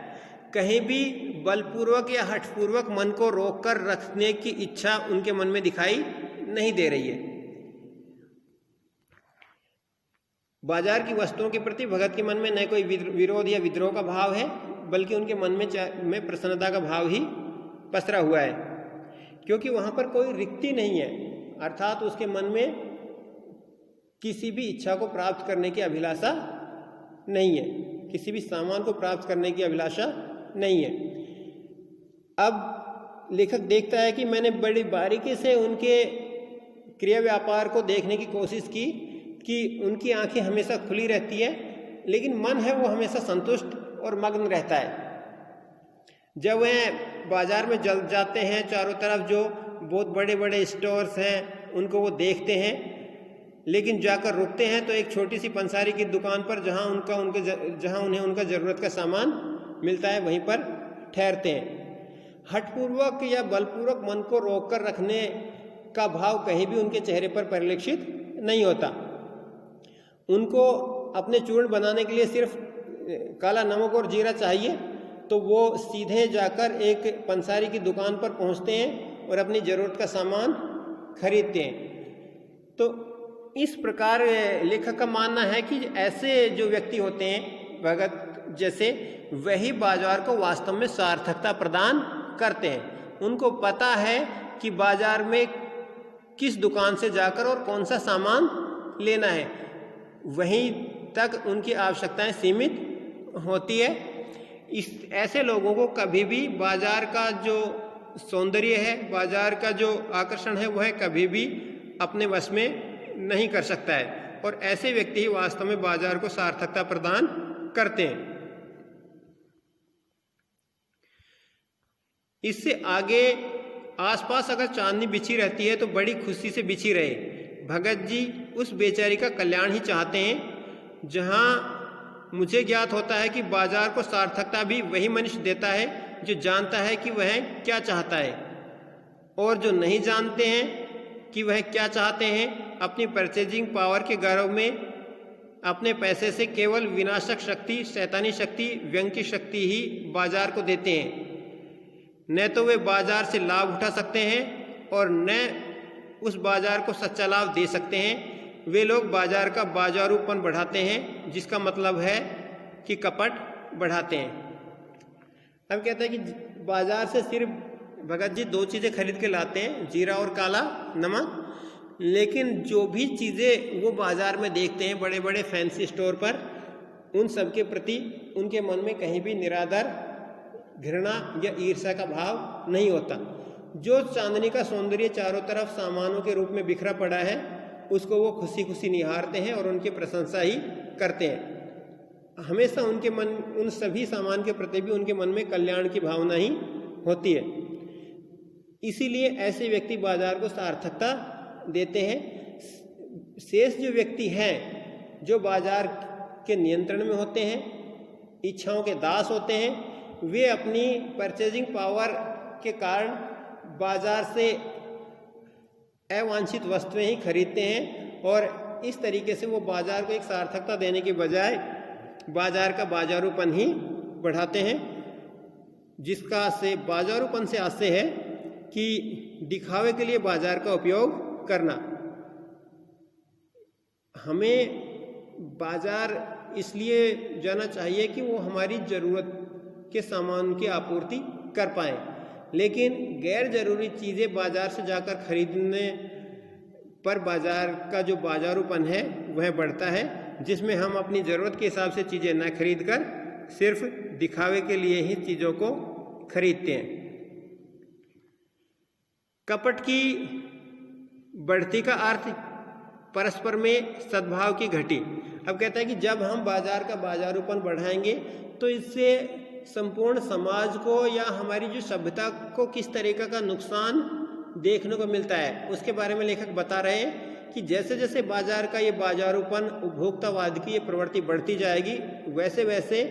कहीं भी बलपूर्वक या हठपूर्वक मन को रोककर रखने की इच्छा उनके मन में दिखाई नहीं दे रही है। बाजार की वस्तुओं के प्रति भगत के मन में न कोई विरोध या विद्रोह का भाव है, बल्कि उनके मन में प्रसन्नता का भाव ही पसरा हुआ है, क्योंकि वहाँ पर कोई रिक्ति नहीं है। अर्थात उसके मन में किसी भी इच्छा को प्राप्त करने की अभिलाषा नहीं है, किसी भी सामान को प्राप्त करने की अभिलाषा नहीं है। अब लेखक देखता है कि मैंने बड़ी बारीकी से उनके क्रिया व्यापार को देखने की कोशिश की कि उनकी आंखें हमेशा खुली रहती है, लेकिन मन है वो हमेशा संतुष्ट और मग्न रहता है। जब वह बाजार में जल जाते हैं, चारों तरफ जो बहुत बड़े बड़े स्टोर्स हैं उनको वो देखते हैं, लेकिन जाकर रुकते हैं तो एक छोटी सी पंसारी की दुकान पर जहां उन्हें उनका ज़रूरत का सामान मिलता है वहीं पर ठहरते हैं। हठपूर्वक या बलपूर्वक मन को रोककर रखने का भाव कहीं भी उनके चेहरे पर परिलक्षित नहीं होता। उनको अपने चूर्ण बनाने के लिए सिर्फ काला नमक और जीरा चाहिए, तो वो सीधे जाकर एक पंसारी की दुकान पर पहुंचते हैं और अपनी ज़रूरत का सामान खरीदते हैं। तो इस प्रकार लेखक का मानना है कि ऐसे जो व्यक्ति होते हैं भगत जैसे, वही बाजार को वास्तव में सार्थकता प्रदान करते हैं। उनको पता है कि बाजार में किस दुकान से जाकर और कौन सा सामान लेना है, वहीं तक उनकी आवश्यकताएं सीमित होती है। ऐसे लोगों को कभी भी बाजार का जो सौंदर्य है, बाजार का जो आकर्षण है, वह कभी भी अपने वश में नहीं कर सकता है, और ऐसे व्यक्ति ही वास्तव में बाजार को सार्थकता प्रदान करते हैं। इससे आगे आसपास अगर चांदनी बिछी रहती है तो बड़ी खुशी से बिछी रहे। भगत जी उस बेचारी का कल्याण ही चाहते हैं। जहां मुझे ज्ञात होता है कि बाजार को सार्थकता भी वही मनुष्य देता है जो जानता है कि वह क्या चाहता है, और जो नहीं जानते हैं कि वह क्या चाहते हैं, अपनी परचेजिंग पावर के गर्व में अपने पैसे से केवल विनाशक शक्ति, शैतानी शक्ति, व्यंग की शक्ति ही बाजार को देते हैं। न तो वे बाजार से लाभ उठा सकते हैं और न उस बाजार को सच्चा लाभ दे सकते हैं। वे लोग बाजार का बाजारूपन बढ़ाते हैं, जिसका मतलब है कि कपट बढ़ाते हैं। अब कहते हैं कि बाजार से सिर्फ भगत जी 2 चीज़ें खरीद के लाते हैं, जीरा और काला नमक, लेकिन जो भी चीज़ें वो बाजार में देखते हैं बड़े बड़े फैंसी स्टोर पर, उन सब के प्रति उनके मन में कहीं भी निरादर घृणा या ईर्ष्या का भाव नहीं होता। जो चांदनी का सौंदर्य चारों तरफ सामानों के रूप में बिखरा पड़ा है उसको वो खुशी खुशी निहारते हैं और उनकी प्रशंसा ही करते हैं। हमेशा उनके मन उन सभी सामान के प्रति भी उनके मन में कल्याण की भावना ही होती है। इसीलिए ऐसे व्यक्ति बाजार को सार्थकता देते हैं। शेष जो व्यक्ति हैं जो बाजार के नियंत्रण में होते हैं, इच्छाओं के दास होते हैं, वे अपनी परचेजिंग पावर के कारण बाजार से अवांछित वस्तुएं ही खरीदते हैं और इस तरीके से वो बाजार को एक सार्थकता देने के बजाय बाजार का बाजारूपन ही बढ़ाते हैं, जिसका से बाजारूपन से आशय है कि दिखावे के लिए बाजार का उपयोग करना। हमें बाजार इसलिए जाना चाहिए कि वो हमारी ज़रूरत के सामान की आपूर्ति कर पाएँ, लेकिन गैर ज़रूरी चीज़ें बाजार से जाकर खरीदने पर बाजार का जो बाजारूपन है वह बढ़ता है, जिसमें हम अपनी ज़रूरत के हिसाब से चीज़ें न खरीद कर सिर्फ दिखावे के लिए ही चीज़ों को खरीदते हैं। कपट की बढ़ती का अर्थ परस्पर में सद्भाव की घटी। अब कहता है कि जब हम बाजार का बाजारूपन बढ़ाएंगे तो इससे संपूर्ण समाज को या हमारी जो सभ्यता को किस तरीके का नुकसान देखने को मिलता है उसके बारे में लेखक बता रहे हैं कि जैसे जैसे बाजार का ये बाजारूपन, उपभोक्तावाद की ये प्रवृत्ति बढ़ती जाएगी, वैसे वैसे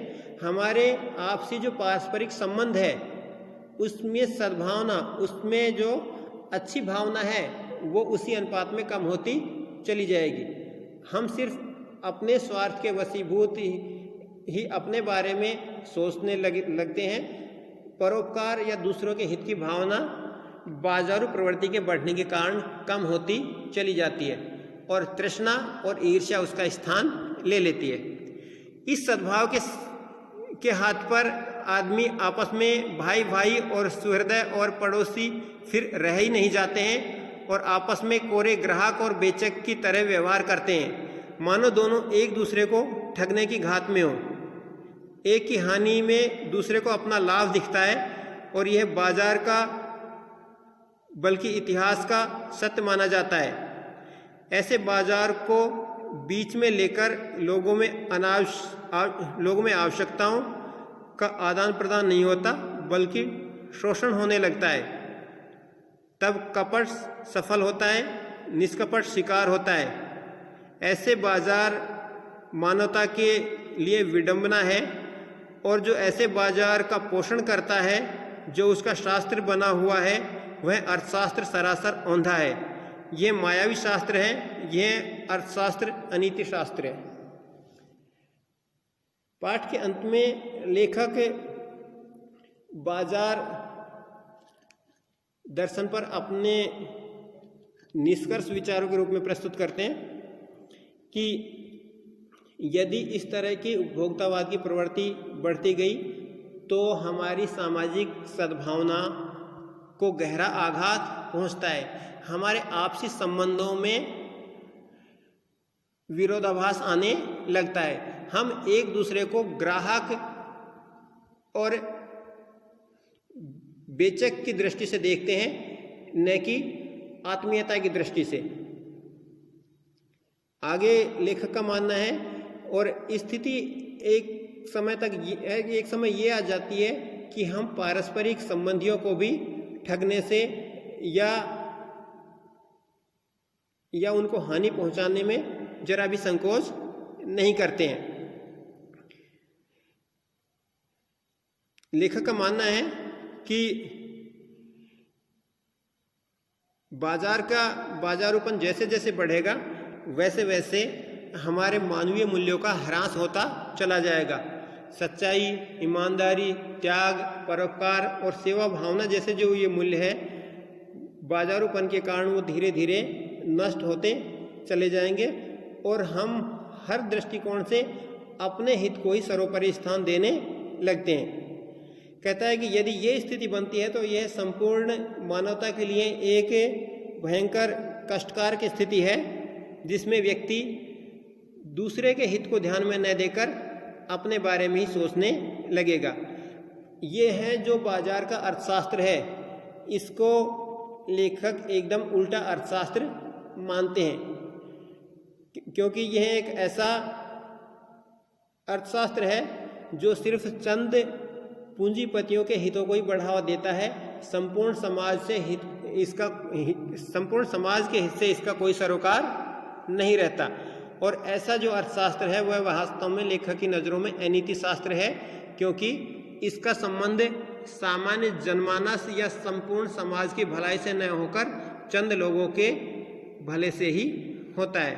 हमारे आपसी जो पारस्परिक संबंध है उसमें सद्भावना, उसमें जो अच्छी भावना है वो उसी अनुपात में कम होती चली जाएगी। हम सिर्फ अपने स्वार्थ के वशीभूत ही अपने बारे में सोचने लगते हैं। परोपकार या दूसरों के हित की भावना बाजारू प्रवृत्ति के बढ़ने के कारण कम होती चली जाती है और तृष्णा और ईर्ष्या उसका स्थान ले लेती है। इस सद्भाव के हाथ पर आदमी आपस में भाई भाई और सुहृदय और पड़ोसी फिर रह ही नहीं जाते हैं और आपस में कोरे ग्राहक और बेचक की तरह व्यवहार करते हैं, मानो दोनों एक दूसरे को ठगने की घात में हो। एक की हानि में दूसरे को अपना लाभ दिखता है और यह बाजार का बल्कि इतिहास का सत्य माना जाता है। ऐसे बाजार को बीच में लेकर लोगों में आवश्यकताओं का आदान प्रदान नहीं होता बल्कि शोषण होने लगता है। तब कपट सफल होता है, निष्कपट शिकार होता है। ऐसे बाजार मानवता के लिए विडंबना है और जो ऐसे बाजार का पोषण करता है, जो उसका शास्त्र बना हुआ है, वह अर्थशास्त्र सरासर औंधा है। यह मायावी शास्त्र है, यह अर्थशास्त्र अनीति शास्त्र है। पाठ के अंत में लेखक बाजार दर्शन पर अपने निष्कर्ष विचारों के रूप में प्रस्तुत करते हैं कि यदि इस तरह की उपभोक्तावाद की प्रवृत्ति बढ़ती गई तो हमारी सामाजिक सद्भावना को गहरा आघात पहुंचता है। हमारे आपसी संबंधों में विरोधाभास आने लगता है। हम एक दूसरे को ग्राहक और बेचक की दृष्टि से देखते हैं, न कि आत्मीयता की दृष्टि से। आगे लेखक का मानना है और स्थिति एक समय ये आ जाती है कि हम पारस्परिक संबंधियों को भी ठगने से या उनको हानि पहुंचाने में जरा भी संकोच नहीं करते हैं। लेखक का मानना है कि बाजार का बाजारूपन जैसे जैसे बढ़ेगा वैसे वैसे हमारे मानवीय मूल्यों का ह्रास होता चला जाएगा। सच्चाई, ईमानदारी, त्याग, परोपकार और सेवा भावना जैसे जो ये मूल्य है, बाजारूपन के कारण वो धीरे धीरे नष्ट होते चले जाएंगे और हम हर दृष्टिकोण से अपने हित को ही सर्वोपरि स्थान देने लगते हैं। कहता है कि यदि ये स्थिति बनती है तो यह संपूर्ण मानवता के लिए एक भयंकर कष्टकार की स्थिति है, जिसमें व्यक्ति दूसरे के हित को ध्यान में न देकर अपने बारे में ही सोचने लगेगा। ये है जो बाजार का अर्थशास्त्र है, इसको लेखक एकदम उल्टा अर्थशास्त्र मानते हैं, क्योंकि यह एक ऐसा अर्थशास्त्र है जो सिर्फ चंद पूंजीपतियों के हितों को ही बढ़ावा देता है। संपूर्ण समाज के हित से इसका कोई सरोकार नहीं रहता। और ऐसा जो अर्थशास्त्र है वह वास्तव में लेखक की नज़रों में अनीति शास्त्र है, क्योंकि इसका संबंध सामान्य जनमानस या संपूर्ण समाज की भलाई से न होकर चंद लोगों के भले से ही होता है।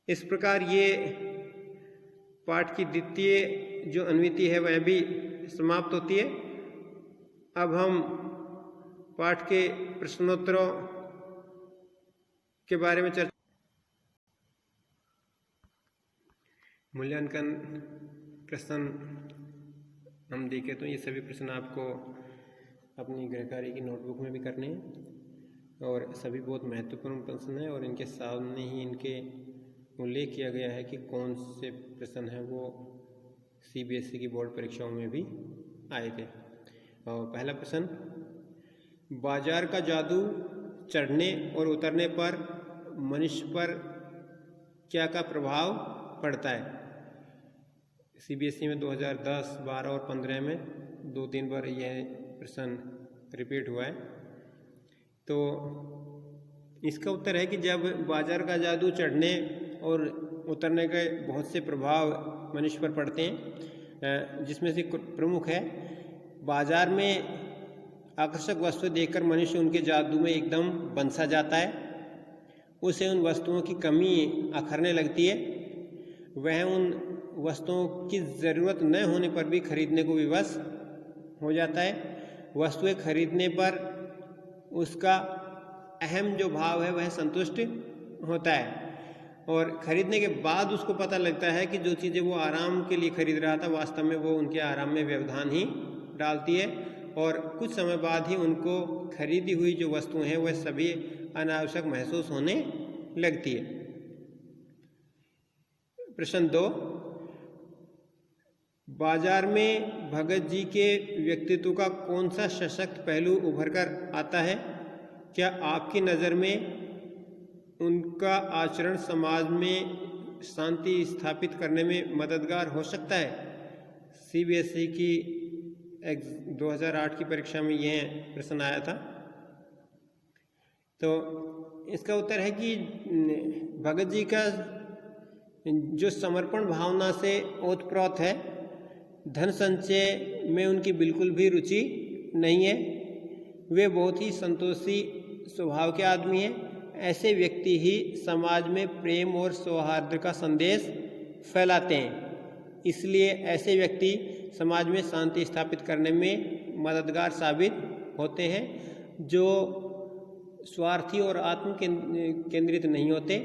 इस प्रकार ये पाठ की द्वितीय जो अनुवृत्ति है वह भी समाप्त होती है। अब हम पाठ के प्रश्नोत्तरों के बारे में चर्चा। मूल्यांकन प्रश्न हम देखें तो ये सभी प्रश्न आपको अपनी गृह कार्य की नोटबुक में भी करने हैं और सभी बहुत महत्वपूर्ण प्रश्न हैं और इनके सामने ही इनके उल्लेख किया गया है कि कौन से प्रश्न हैं वो CBSE की बोर्ड परीक्षाओं में भी आए थे। और पहला प्रश्न, बाजार का जादू चढ़ने और उतरने पर मनुष्य पर क्या का प्रभाव पड़ता है। CBSE में 2010, 12 और 15 में 2-3 बार यह प्रश्न रिपीट हुआ है। तो इसका उत्तर है कि जब बाजार का जादू चढ़ने और उतरने के बहुत से प्रभाव मनुष्य पर पड़ते हैं, जिसमें से प्रमुख है बाजार में आकर्षक वस्तु देखकर मनुष्य उनके जादू में एकदम बंसा जाता है। उसे उन वस्तुओं की कमी अखरने लगती है। वह उन वस्तुओं की ज़रूरत न होने पर भी खरीदने को विवश हो जाता है। वस्तुएं खरीदने पर उसका अहम जो भाव है वह संतुष्ट होता है और खरीदने के बाद उसको पता लगता है कि जो चीज़ें वो आराम के लिए खरीद रहा था वास्तव में वो उनके आराम में व्यवधान ही डालती है और कुछ समय बाद ही उनको खरीदी हुई जो वस्तुएं हैं वह सभी अनावश्यक महसूस होने लगती है। प्रश्न 2, बाजार में भगत जी के व्यक्तित्व का कौन सा सशक्त पहलू उभर कर आता है? क्या आपकी नज़र में उनका आचरण समाज में शांति स्थापित करने में मददगार हो सकता है? CBSE की 2008 की परीक्षा में यह प्रश्न आया था। तो इसका उत्तर है कि भगत जी का जो समर्पण भावना से ओतप्रोत है, धन संचय में उनकी बिल्कुल भी रुचि नहीं है। वे बहुत ही संतोषी स्वभाव के आदमी हैं। ऐसे व्यक्ति ही समाज में प्रेम और सौहार्द का संदेश फैलाते हैं। इसलिए ऐसे व्यक्ति समाज में शांति स्थापित करने में मददगार साबित होते हैं, जो स्वार्थी और आत्म केंद्रित नहीं होते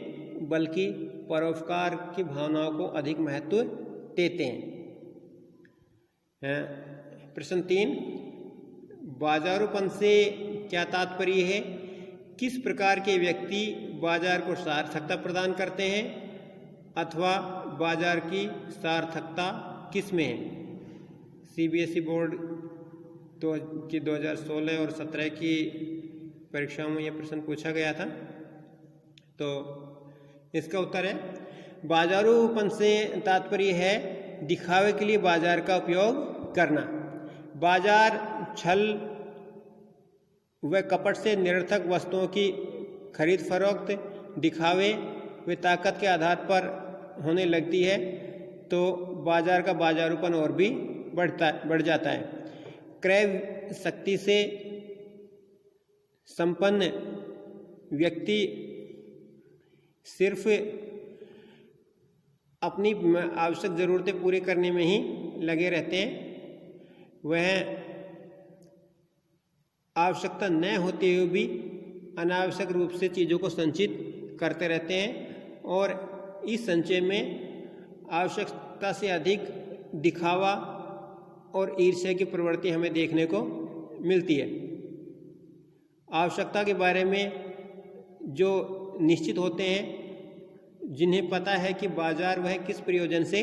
बल्कि परोपकार की भावनाओं को अधिक महत्व देते हैं। प्रश्न 3, बाजारूपन से क्या तात्पर्य है? किस प्रकार के व्यक्ति बाजार को सार्थकता प्रदान करते हैं अथवा बाजार की सार्थकता किस में है? CBSE बोर्ड की 2016 और 17 की परीक्षाओं में यह प्रश्न पूछा गया था। तो इसका उत्तर है, बाजारूपन से तात्पर्य है दिखावे के लिए बाजार का उपयोग करना। बाजार छल व कपट से निरर्थक वस्तुओं की खरीद फरोख्त दिखावे व ताकत के आधार पर होने लगती है तो बाजार का बाजारूपन और भी बढ़ जाता है। क्रय शक्ति से संपन्न व्यक्ति सिर्फ अपनी आवश्यक ज़रूरतें पूरी करने में ही लगे रहते हैं। वह आवश्यकता न होते हुए भी अनावश्यक रूप से चीज़ों को संचित करते रहते हैं और इस संचय में आवश्यकता से अधिक दिखावा और ईर्ष्या की प्रवृत्ति हमें देखने को मिलती है। आवश्यकता के बारे में जो निश्चित होते हैं, जिन्हें पता है कि बाजार वह किस प्रयोजन से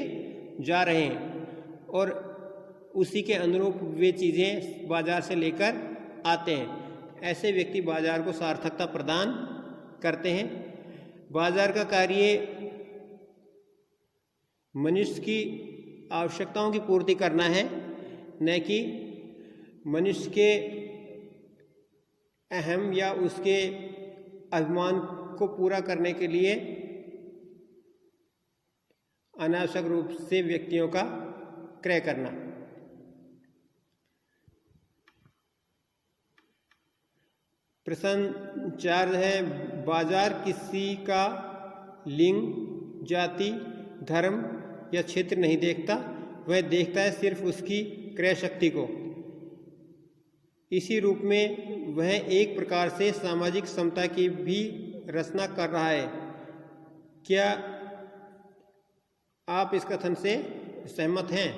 जा रहे हैं और उसी के अनुरूप वे चीज़ें बाजार से लेकर आते हैं। ऐसे व्यक्ति बाजार को सार्थकता प्रदान करते हैं। बाजार का कार्य मनुष्य की आवश्यकताओं की पूर्ति करना है, न कि मनुष्य के अहम या उसके अभिमान को पूरा करने के लिए अनावश्यक रूप से व्यक्तियों का क्रय करना। प्रश्न 4 है, बाजार किसी का लिंग, जाति, धर्म या क्षेत्र नहीं देखता, वह देखता है सिर्फ उसकी क्रय शक्ति को। इसी रूप में वह एक प्रकार से सामाजिक समता की भी रचना कर रहा है। क्या आप इस कथन से सहमत हैं?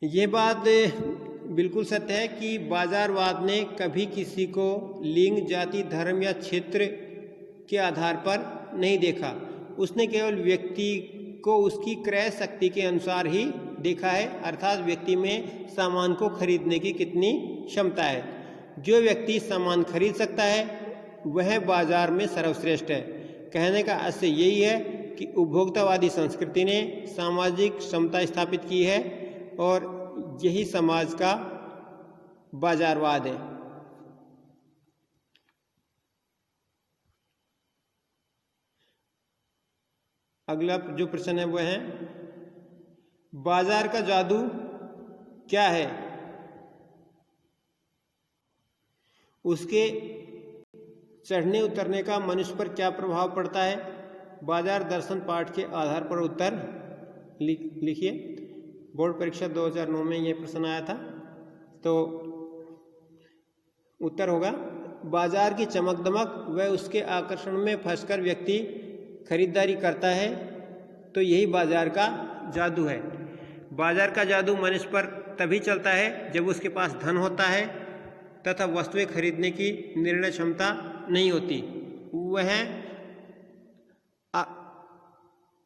यह बात बिल्कुल सत्य है कि बाजारवाद ने कभी किसी को लिंग, जाति, धर्म या क्षेत्र के आधार पर नहीं देखा। उसने केवल व्यक्ति को उसकी क्रय शक्ति के अनुसार ही देखा है, अर्थात व्यक्ति में सामान को खरीदने की कितनी क्षमता है। जो व्यक्ति सामान खरीद सकता है वह बाजार में सर्वश्रेष्ठ है। कहने का आशय यही है कि उपभोक्तावादी संस्कृति ने सामाजिक समता स्थापित की है और यही समाज का बाजारवाद है। अगला जो प्रश्न है वह है, बाजार का जादू क्या है? उसके चढ़ने उतरने का मनुष्य पर क्या प्रभाव पड़ता है? बाजार दर्शन पाठ के आधार पर उत्तर लिखिए। बोर्ड परीक्षा 2009 में यह प्रश्न आया था। तो उत्तर होगा, बाजार की चमक दमक व उसके आकर्षण में फंसकर व्यक्ति खरीदारी करता है, तो यही बाजार का जादू है। बाजार का जादू मनुष्य पर तभी चलता है जब उसके पास धन होता है तथा वस्तुएं खरीदने की निर्णय क्षमता नहीं होती। वह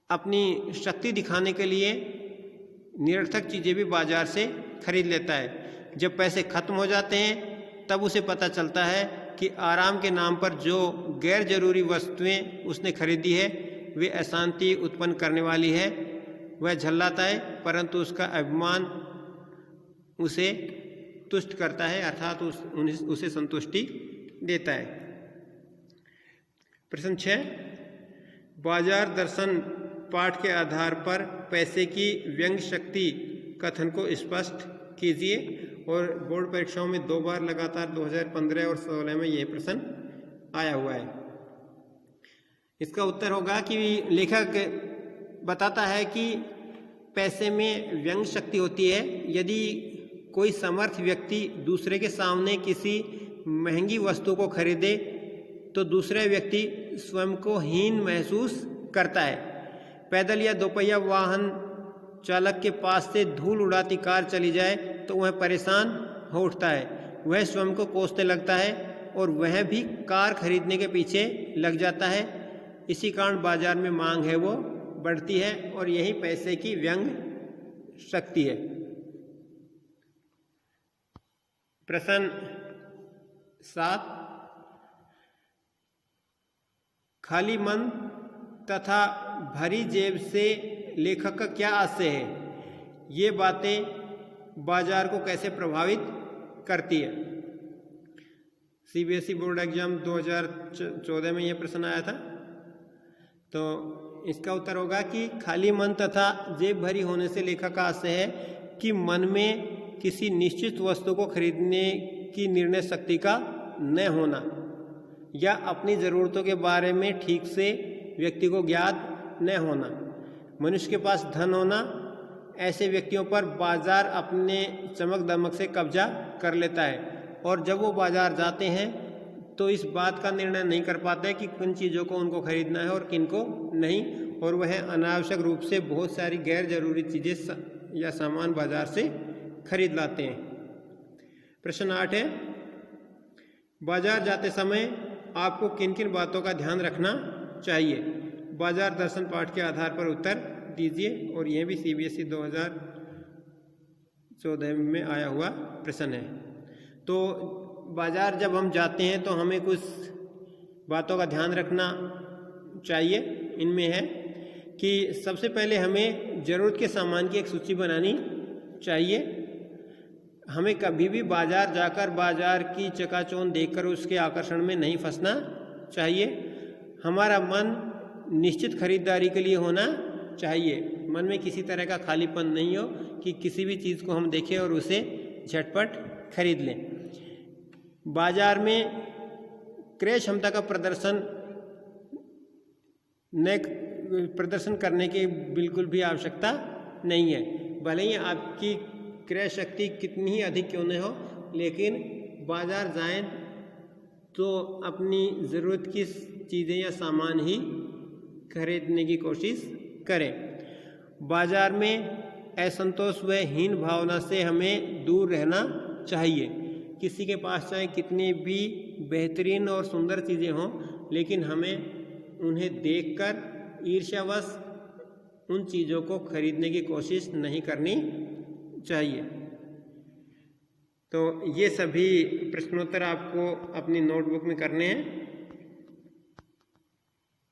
अपनी शक्ति दिखाने के लिए निरर्थक चीज़ें भी बाजार से खरीद लेता है। जब पैसे खत्म हो जाते हैं तब उसे पता चलता है कि आराम के नाम पर जो गैर जरूरी वस्तुएं उसने खरीदी है वे अशांति उत्पन्न करने वाली है। वह झल्लाता है, परंतु उसका अभिमान उसे तुष्ट करता है, अर्थात उसे संतुष्टि देता है। प्रश्न 6, बाजार दर्शन पाठ के आधार पर पैसे की व्यंग शक्ति कथन को स्पष्ट कीजिए। और बोर्ड परीक्षाओं में 2 बार लगातार 2015 और 2016 में यह प्रश्न आया हुआ है। इसका उत्तर होगा कि लेखक बताता है कि पैसे में व्यंग शक्ति होती है। यदि कोई समर्थ व्यक्ति दूसरे के सामने किसी महंगी वस्तु को खरीदे तो दूसरा व्यक्ति स्वयं को हीन महसूस करता है। पैदल या दोपहिया वाहन चालक के पास से धूल उड़ाती कार चली जाए तो वह परेशान हो उठता है, वह स्वयं को कोसने लगता है और वह भी कार खरीदने के पीछे लग जाता है। इसी कारण बाजार में मांग है वो बढ़ती है और यही पैसे की व्यंग शक्ति है। प्रश्न 7, खाली मन तथा भरी जेब से लेखक का क्या आशय है? ये बातें बाजार को कैसे प्रभावित करती है? सीबीएसई बोर्ड एग्जाम 2014 में यह प्रश्न आया था। तो इसका उत्तर होगा कि खाली मन तथा जेब भरी होने से लेखक का आशय है कि मन में किसी निश्चित वस्तु को खरीदने की निर्णय शक्ति का न होना या अपनी ज़रूरतों के बारे में ठीक से व्यक्ति को ज्ञात न होना, मनुष्य के पास धन होना, ऐसे व्यक्तियों पर बाजार अपने चमक दमक से कब्जा कर लेता है। और जब वो बाजार जाते हैं तो इस बात का निर्णय नहीं कर पाते कि किन चीज़ों को उनको खरीदना है और किन को नहीं, और वह अनावश्यक रूप से बहुत सारी गैर जरूरी चीज़ें या सामान बाजार से खरीद लाते हैं। प्रश्न 8 है, बाजार जाते समय आपको किन किन बातों का ध्यान रखना चाहिए? बाजार दर्शन पाठ के आधार पर उत्तर कीजिए। और यह भी CBSE 2014 में आया हुआ प्रश्न है। तो बाज़ार जब हम जाते हैं तो हमें कुछ बातों का ध्यान रखना चाहिए। इनमें है कि सबसे पहले हमें ज़रूरत के सामान की एक सूची बनानी चाहिए। हमें कभी भी बाज़ार जाकर बाज़ार की चकाचौंध देखकर उसके आकर्षण में नहीं फंसना चाहिए। हमारा मन निश्चित खरीदारी के लिए होना चाहिए। मन में किसी तरह का खालीपन नहीं हो कि किसी भी चीज़ को हम देखें और उसे झटपट खरीद लें। बाज़ार में क्रय क्षमता का प्रदर्शन करने की बिल्कुल भी आवश्यकता नहीं है। भले ही आपकी क्रय शक्ति कितनी ही अधिक क्यों न हो, लेकिन बाज़ार जाएं तो अपनी ज़रूरत की चीज़ें या सामान ही खरीदने की कोशिश करें। बाज़ार में असंतोष व हीन भावना से हमें दूर रहना चाहिए। किसी के पास चाहे कितनी भी बेहतरीन और सुंदर चीज़ें हों, लेकिन हमें उन्हें देखकर ईर्ष्यावश उन चीज़ों को खरीदने की कोशिश नहीं करनी चाहिए। तो ये सभी प्रश्नोत्तर आपको अपनी नोटबुक में करने हैं।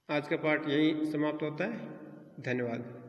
आज का पाठ यही समाप्त होता है। धन्यवाद।